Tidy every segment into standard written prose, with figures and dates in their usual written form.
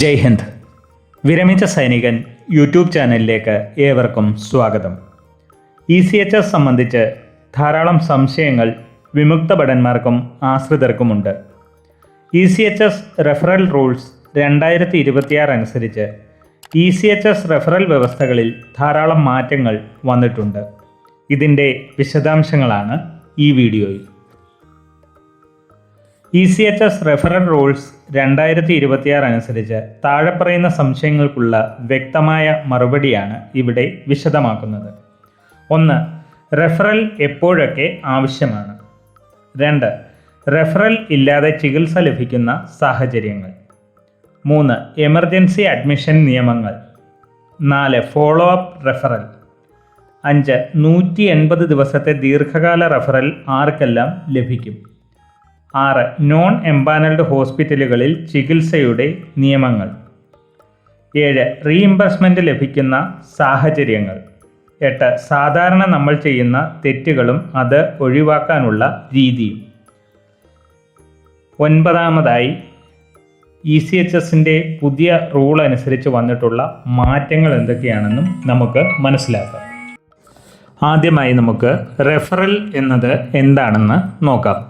ജയ് ഹിന്ദ്. വിരമിച്ച സൈനികൻ യൂട്യൂബ് ചാനലിലേക്ക് ഏവർക്കും സ്വാഗതം. ECHS സംബന്ധിച്ച് ധാരാളം സംശയങ്ങൾ വിമുക്ത ഭടന്മാർക്കും ആശ്രിതർക്കുമുണ്ട്. ECHS റെഫറൽ റൂൾസ് 2026 അനുസരിച്ച് ECHS റെഫറൽ വ്യവസ്ഥകളിൽ ധാരാളം മാറ്റങ്ങൾ വന്നിട്ടുണ്ട്. ഇതിൻ്റെ വിശദാംശങ്ങളാണ് ഈ വീഡിയോയിൽ. ECHS റെഫറൽ റൂൾസ് 2026 അനുസരിച്ച് താഴെ പറയുന്ന സംശയങ്ങൾക്കുള്ള വ്യക്തമായ മറുപടിയാണ് ഇവിടെ വിശദമാക്കുന്നത്. 1. റെഫറൽ എപ്പോഴൊക്കെ ആവശ്യമാണ്. 2. റെഫറൽ ഇല്ലാതെ ചികിത്സ ലഭിക്കുന്ന സാഹചര്യങ്ങൾ. 3. എമർജൻസി അഡ്മിഷൻ നിയമങ്ങൾ. 4. Follow up referral. 5. 180 ദിവസത്തെ ദീർഘകാല റെഫറൽ ആർക്കെല്ലാം ലഭിക്കും. 6. നോൺ എംപാനൽഡ് ഹോസ്പിറ്റലുകളിൽ ചികിത്സയുടെ നിയമങ്ങൾ. 7. റീഇംബേഴ്സ്മെൻറ്റ് ലഭിക്കുന്ന സാഹചര്യങ്ങൾ. 8. സാധാരണ നമ്മൾ ചെയ്യുന്ന തെറ്റുകളും അത് ഒഴിവാക്കാനുള്ള രീതിയും. 9. ECHSൻ്റെ പുതിയ റൂൾ അനുസരിച്ച് വന്നിട്ടുള്ള മാറ്റങ്ങൾ എന്തൊക്കെയാണെന്നും നമുക്ക് മനസ്സിലാക്കാം. ആദ്യമായി നമുക്ക് റെഫറൽ എന്നത് എന്താണെന്ന് നോക്കാം.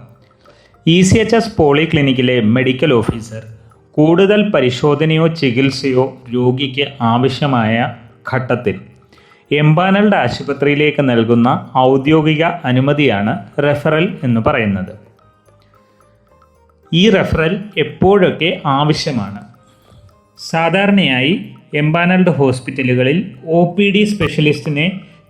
ECHS പോളിക്ലിനിക്കിലെ മെഡിക്കൽ ഓഫീസർ കൂടുതൽ പരിശോധനയോ ചികിത്സയോ രോഗിക്ക് ആവശ്യമായ ഘട്ടത്തിൽ എംപാനൽഡ് ആശുപത്രിയിലേക്ക് നൽകുന്ന ഔദ്യോഗിക അനുമതിയാണ് റെഫറൽ എന്ന് പറയുന്നത്. ഈ റെഫറൽ എപ്പോഴൊക്കെ ആവശ്യമാണ്? സാധാരണയായി എംപാനൽഡ് ഹോസ്പിറ്റലുകളിൽ OPD സ്പെഷ്യലിസ്റ്റിനെ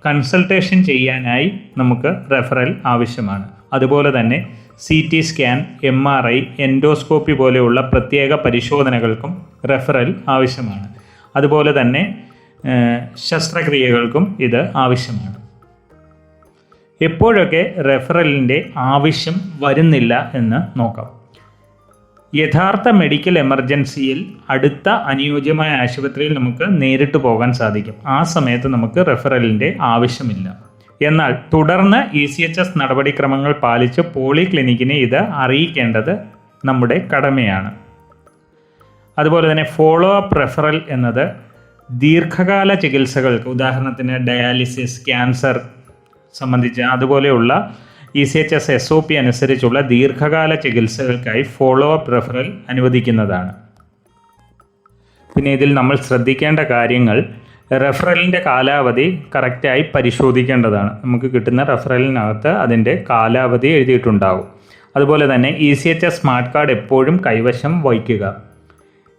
കൺസൾട്ടേഷൻ ചെയ്യാനായി നമുക്ക് റെഫറൽ ആവശ്യമാണ്. അതുപോലെ തന്നെ CT സ്കാൻ, MRI, എൻഡോസ്കോപ്പി പോലെയുള്ള പ്രത്യേക പരിശോധനകൾക്കും റെഫറൽ ആവശ്യമാണ്. അതുപോലെ തന്നെ ശസ്ത്രക്രിയകൾക്കും ഇത് ആവശ്യമാണ്. എപ്പോഴൊക്കെ റെഫറലിൻ്റെ ആവശ്യം വരുന്നില്ല എന്ന് നോക്കാം. യഥാർത്ഥ മെഡിക്കൽ എമർജൻസിയിൽ അടുത്ത അനുയോജ്യമായ ആശുപത്രിയിൽ നമുക്ക് നേരിട്ട് പോകാൻ സാധിക്കും. ആ സമയത്ത് നമുക്ക് റെഫറലിൻ്റെ ആവശ്യമില്ല. എന്നാൽ തുടർന്ന് ECHS നടപടിക്രമങ്ങൾ പാലിച്ച് പോളിക്ലിനിക്കിനെ ഇത് അറിയിക്കേണ്ടത് നമ്മുടെ കടമയാണ്. അതുപോലെ തന്നെ ഫോളോ അപ്പ് റെഫറൽ എന്നത് ദീർഘകാല ചികിത്സകൾക്ക്, ഉദാഹരണത്തിന് ഡയാലിസിസ്, ക്യാൻസർ സംബന്ധിച്ച് അതുപോലെയുള്ള ECHS SOP അനുസരിച്ചുള്ള ദീർഘകാല ചികിത്സകൾക്കായി ഫോളോ അപ്പ് റെഫറൽ അനുവദിക്കുന്നതാണ്. പിന്നെ ഇതിൽ നമ്മൾ ശ്രദ്ധിക്കേണ്ട കാര്യങ്ങൾ, റെഫറലിൻ്റെ കാലാവധി കറക്റ്റായി പരിശോധിക്കേണ്ടതാണ്. നമുക്ക് കിട്ടുന്ന റെഫറലിനകത്ത് അതിൻ്റെ കാലാവധി എഴുതിയിട്ടുണ്ടാകും. അതുപോലെ തന്നെ ECHS സ്മാർട്ട് കാർഡ് എപ്പോഴും കൈവശം വയ്ക്കുക.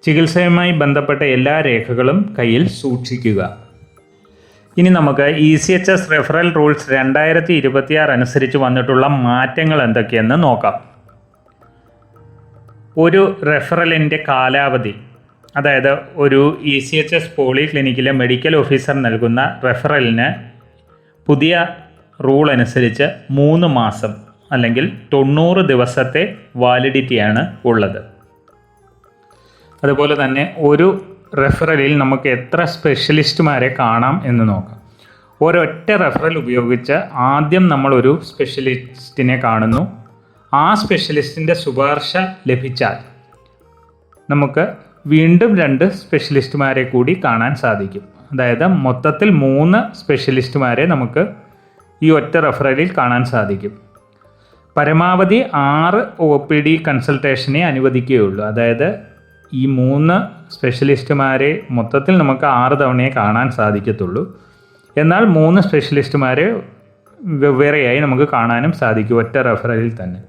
ചികിത്സയുമായി ബന്ധപ്പെട്ട എല്ലാ രേഖകളും കയ്യിൽ സൂക്ഷിക്കുക. ഇനി നമുക്ക് ECHS റെഫറൽ റൂൾസ് 2026 അനുസരിച്ച് വന്നിട്ടുള്ള മാറ്റങ്ങൾ എന്തൊക്കെയെന്ന് നോക്കാം. ഒരു റെഫറലിൻ്റെ കാലാവധി, അതായത് ഒരു ECHS പോളിക്ലിനിക്കിലെ മെഡിക്കൽ ഓഫീസർ നൽകുന്ന റെഫറലിന് പുതിയ റൂൾ അനുസരിച്ച് 3 മാസം അല്ലെങ്കിൽ 90 ദിവസത്തെ വാലിഡിറ്റിയാണ് ഉള്ളത്. അതുപോലെ തന്നെ ഒരു റെഫറലിൽ നമുക്ക് എത്ര സ്പെഷ്യലിസ്റ്റുമാരെ കാണാം എന്ന് നോക്കാം. ഒരൊറ്റ റെഫറൽ ഉപയോഗിച്ച് ആദ്യം നമ്മളൊരു സ്പെഷ്യലിസ്റ്റിനെ കാണുന്നു. ആ സ്പെഷ്യലിസ്റ്റിൻ്റെ ശുപാർശ ലഭിച്ചാൽ നമുക്ക് വീണ്ടും 2 സ്പെഷ്യലിസ്റ്റുമാരെ കൂടി കാണാൻ സാധിക്കും. അതായത് മൊത്തത്തിൽ 3 സ്പെഷ്യലിസ്റ്റുമാരെ നമുക്ക് ഈ ഒറ്റ റെഫറലിൽ കാണാൻ സാധിക്കും. പരമാവധി 6 OPD കൺസൾട്ടേഷനെ അനുവദിക്കുകയുള്ളൂ. അതായത് ഈ 3 സ്പെഷ്യലിസ്റ്റുമാരെ മൊത്തത്തിൽ നമുക്ക് 6 തവണയെ കാണാൻ സാധിക്കത്തുള്ളൂ. എന്നാൽ 3 സ്പെഷ്യലിസ്റ്റുമാരെ വെവ്വേറെയായി നമുക്ക് കാണാനും സാധിക്കും ഒറ്റ റെഫറലിൽ തന്നെ.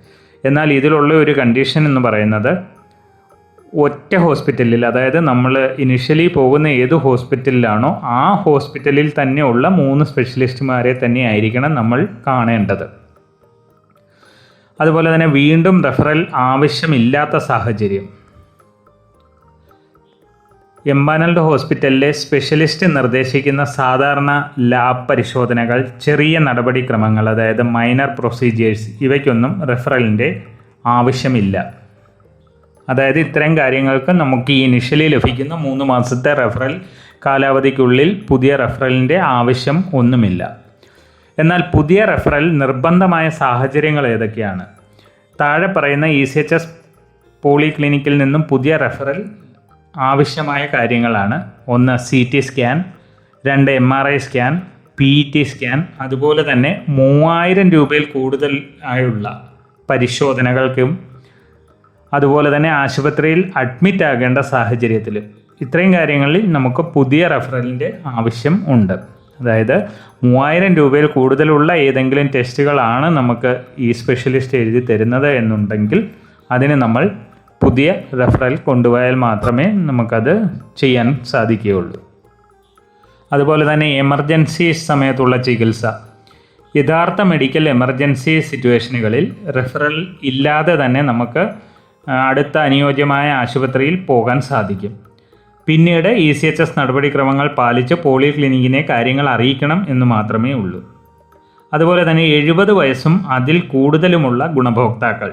എന്നാൽ ഇതിലുള്ള ഒരു കണ്ടീഷൻ എന്ന് പറയുന്നത്, ഒറ്റ ഹോസ്പിറ്റലിൽ, അതായത് നമ്മൾ ഇനിഷ്യലി പോകുന്ന ഏത് ഹോസ്പിറ്റലിലാണോ ആ ഹോസ്പിറ്റലിൽ തന്നെ ഉള്ള 3 സ്പെഷ്യലിസ്റ്റുമാരെ തന്നെ ആയിരിക്കണം നമ്മൾ കാണേണ്ടത്. അതുപോലെ തന്നെ വീണ്ടും റെഫറൽ ആവശ്യമില്ലാത്ത സാഹചര്യം, എംപാനൽഡ് ഹോസ്പിറ്റലിലെ സ്പെഷ്യലിസ്റ്റ് നിർദ്ദേശിക്കുന്ന സാധാരണ ലാബ് പരിശോധനകൾ, ചെറിയ നടപടിക്രമങ്ങൾ, അതായത് മൈനർ പ്രൊസീജിയേഴ്സ്, ഇവയ്ക്കൊന്നും റെഫറലിൻ്റെ ആവശ്യമില്ല. അതായത് ഇത്തരം കാര്യങ്ങൾക്ക് നമുക്ക് ഈ ഇനിഷ്യലി ലഭിക്കുന്ന 3 മാസത്തെ റെഫറൽ കാലാവധിക്കുള്ളിൽ പുതിയ റെഫറലിൻ്റെ ആവശ്യം ഒന്നുമില്ല. എന്നാൽ പുതിയ റെഫറൽ നിർബന്ധമായ സാഹചര്യങ്ങൾ ഏതൊക്കെയാണ്? താഴെ പറയുന്ന ECHS പോളിക്ലിനിക്കിൽ നിന്നും പുതിയ റെഫറൽ ആവശ്യമായ കാര്യങ്ങളാണ്. ഒന്ന് CT scan, 2 MRI scan, PET scan, അതുപോലെ തന്നെ 3000 രൂപയിൽ കൂടുതൽ ആയുള്ള പരിശോധനകൾക്കും, അതുപോലെ തന്നെ ആശുപത്രിയിൽ അഡ്മിറ്റ് ആകേണ്ട സാഹചര്യത്തിൽ ഇത്രയും കാര്യങ്ങളിൽ നമുക്ക് പുതിയ റെഫറലിൻ്റെ ആവശ്യം ഉണ്ട്. അതായത് 3000 രൂപയിൽ കൂടുതലുള്ള ഏതെങ്കിലും ടെസ്റ്റുകളാണ് നമുക്ക് ഈ സ്പെഷ്യലിസ്റ്റ് എഴുതി തരുന്നത് എന്നുണ്ടെങ്കിൽ അതിന് നമ്മൾ പുതിയ റെഫറൽ കൊണ്ടുപോയാൽ മാത്രമേ നമുക്കത് ചെയ്യാൻ സാധിക്കുകയുള്ളൂ. അതുപോലെ തന്നെ എമർജൻസി സമയത്തുള്ള ചികിത്സ, യഥാർത്ഥ മെഡിക്കൽ എമർജൻസി സിറ്റുവേഷനുകളിൽ റെഫറൽ ഇല്ലാതെ തന്നെ നമുക്ക് അടുത്ത അനുയോജ്യമായ ആശുപത്രിയിൽ പോകാൻ സാധിക്കും. പിന്നീട് ECHS നടപടിക്രമങ്ങൾ പാലിച്ച് പോളിക്ലിനിക്കിനെ കാര്യങ്ങൾ അറിയിക്കണം എന്ന് മാത്രമേ ഉള്ളൂ. അതുപോലെ തന്നെ 70 വയസ്സും അതിൽ കൂടുതലുമുള്ള ഗുണഭോക്താക്കൾ,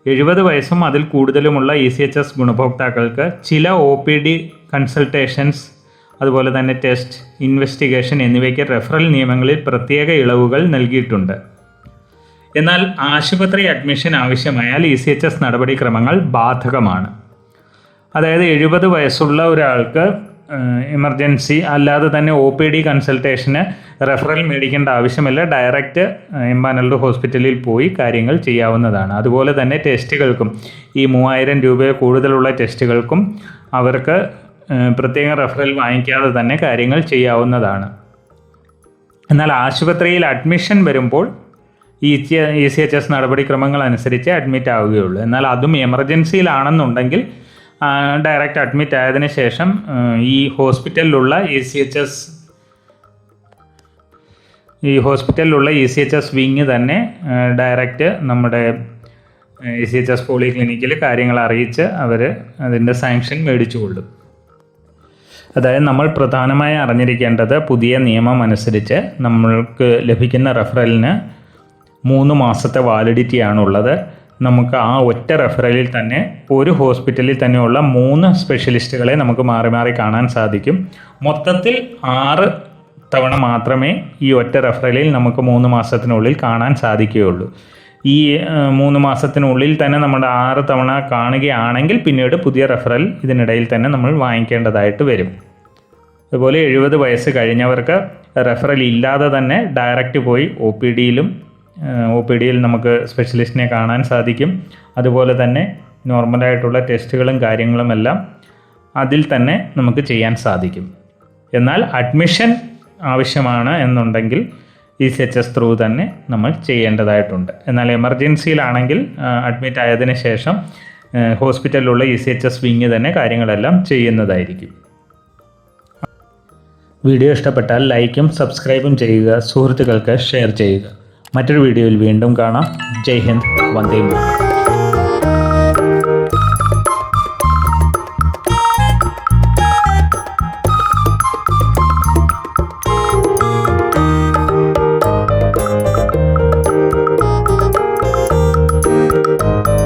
70 വയസ്സും അതിൽ കൂടുതലുമുള്ള ECHS ഗുണഭോക്താക്കൾക്ക് ചില OPD കൺസൾട്ടേഷൻസ്, അതുപോലെ തന്നെ ടെസ്റ്റ്, ഇൻവെസ്റ്റിഗേഷൻ എന്നിവയ്ക്ക് റെഫറൽ നിയമങ്ങളിൽ പ്രത്യേക ഇളവുകൾ നൽകിയിട്ടുണ്ട്. എന്നാൽ ആശുപത്രി അഡ്മിഷൻ ആവശ്യമായാൽ ECHS നടപടിക്രമങ്ങൾ ബാധകമാണ്. അതായത് 70 വയസ്സുള്ള ഒരാൾക്ക് എമർജൻസി അല്ലാതെ തന്നെ OPD കൺസൾട്ടേഷന് റെഫറൽ മേടിക്കേണ്ട ആവശ്യമില്ല. ഡയറക്റ്റ് എംപാനൽഡ് ഹോസ്പിറ്റലിൽ പോയി കാര്യങ്ങൾ ചെയ്യാവുന്നതാണ്. അതുപോലെ തന്നെ ടെസ്റ്റുകൾക്കും ഈ 3000 രൂപയിൽ കൂടുതലുള്ള ടെസ്റ്റുകൾക്കും അവർക്ക് പ്രത്യേക റെഫറൽ വാങ്ങിക്കാതെ തന്നെ കാര്യങ്ങൾ ചെയ്യാവുന്നതാണ്. എന്നാൽ ആശുപത്രിയിൽ അഡ്മിഷൻ വരുമ്പോൾ ECHS നടപടിക്രമങ്ങൾ അനുസരിച്ച് അഡ്മിറ്റ് ആവുകയുള്ളൂ. എന്നാൽ അതും എമർജൻസിയിലാണെന്നുണ്ടെങ്കിൽ ഡയറക്റ്റ് അഡ്മിറ്റ് ആയതിനു ശേഷം ഈ ഹോസ്പിറ്റലിലുള്ള ECHS വിങ് തന്നെ ഡയറക്റ്റ് നമ്മുടെ ECHS പോളിക്ലിനിക്കിൽ കാര്യങ്ങൾ അറിയിച്ച് അവർ അതിൻ്റെ സാങ്ഷൻ മേടിച്ചുകൊള്ളും. അതായത് നമ്മൾ പ്രധാനമായി അറിഞ്ഞിരിക്കേണ്ടത്, പുതിയ നിയമം അനുസരിച്ച് നമ്മൾക്ക് ലഭിക്കുന്ന റെഫറലിന് 3 മാസത്തെ വാലിഡിറ്റിയാണുള്ളത്. നമുക്ക് ആ ഒറ്റ റെഫറലിൽ തന്നെ ഒരു ഹോസ്പിറ്റലിൽ തന്നെയുള്ള 3 സ്പെഷ്യലിസ്റ്റുകളെ നമുക്ക് മാറി മാറി കാണാൻ സാധിക്കും. മൊത്തത്തിൽ 6 തവണ മാത്രമേ ഈ ഒറ്റ റെഫറലിൽ നമുക്ക് 3 മാസത്തിനുള്ളിൽ കാണാൻ സാധിക്കുകയുള്ളൂ. ഈ 3 മാസത്തിനുള്ളിൽ തന്നെ നമ്മൾ 6 തവണ കാണുകയാണെങ്കിൽ പിന്നീട് പുതിയ റെഫറൽ ഇതിനിടയിൽ തന്നെ നമ്മൾ വാങ്ങിക്കേണ്ടതായിട്ട് വരും. അതുപോലെ 70 വയസ്സ് കഴിഞ്ഞവർക്ക് റെഫറൽ ഇല്ലാതെ തന്നെ ഡയറക്റ്റ് പോയി OPDയിൽ നമുക്ക് സ്പെഷ്യലിസ്റ്റിനെ കാണാൻ സാധിക്കും. അതുപോലെ തന്നെ നോർമലായിട്ടുള്ള ടെസ്റ്റുകളും കാര്യങ്ങളുമെല്ലാം അതിൽ തന്നെ നമുക്ക് ചെയ്യാൻ സാധിക്കും. എന്നാൽ അഡ്മിഷൻ ആവശ്യമാണ് എന്നുണ്ടെങ്കിൽ ECHS ത്രൂ തന്നെ നമ്മൾ ചെയ്യേണ്ടതായിട്ടുണ്ട്. എന്നാൽ എമർജൻസിയിലാണെങ്കിൽ അഡ്മിറ്റ് ആയതിനു ശേഷം ഹോസ്പിറ്റലിലുള്ള ECHS വിങ് തന്നെ കാര്യങ്ങളെല്ലാം ചെയ്യുന്നതായിരിക്കും. വീഡിയോ ഇഷ്ടപ്പെട്ടാൽ ലൈക്കും സബ്സ്ക്രൈബും ചെയ്യുക, സുഹൃത്തുക്കൾക്ക് ഷെയർ ചെയ്യുക. മറ്റൊരു വീഡിയോയിൽ വീണ്ടും കാണാം. ജയ് ഹിന്ദ്, വന്ദേ മാതരം.